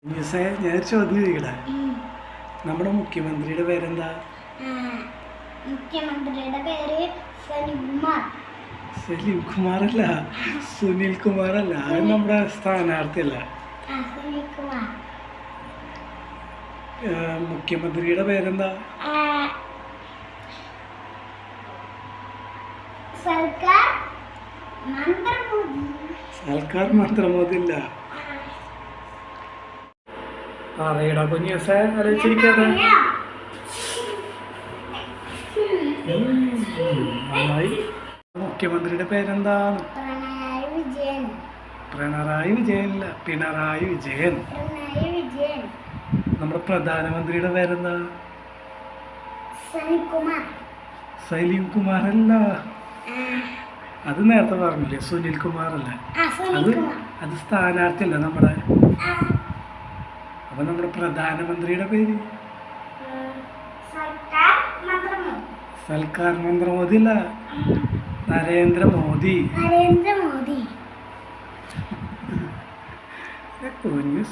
ഞാൻ ചോദ്യം ചോദിക്കട്ടെ, നമ്മുടെ മുഖ്യമന്ത്രിയുടെ പേരെന്താ? മുഖ്യമന്ത്രിയുടെ പേര് സലീംകുമാർ. സലീംകുമാറല്ല, സുനിൽ കുമാറല്ല. അത് നമ്മുടെ സ്ഥാനാർത്ഥിയല്ല. മുഖ്യമന്ത്രിയുടെ പേരെന്താ? സർക്കാർ മന്ത്രമോദി അല്ല. പറയടാ കുഞ്ഞേസെ, ആലോചിച്ചിരിക്കാതെ. നന്നായി. മുഖ്യമന്ത്രിയുടെ പേരെന്താണ്? പിണറായി വിജയനല്ല, പിണറായി വിജയൻ. നമ്മുടെ പ്രധാനമന്ത്രിയുടെ പേരെന്താ? സലീം കുമാറല്ല. അത് നേരത്തെ പറഞ്ഞില്ലേ, സുനിൽ കുമാറല്ല. അത് സ്ഥാനാർത്ഥിയല്ല നമ്മുടെ. അപ്പൊ നമ്മുടെ പ്രധാനമന്ത്രിയുടെ പേര് സർക്കാർ മന്ത്രമോദി അല്ല, നരേന്ദ്രമോദി. കുഞ്ഞു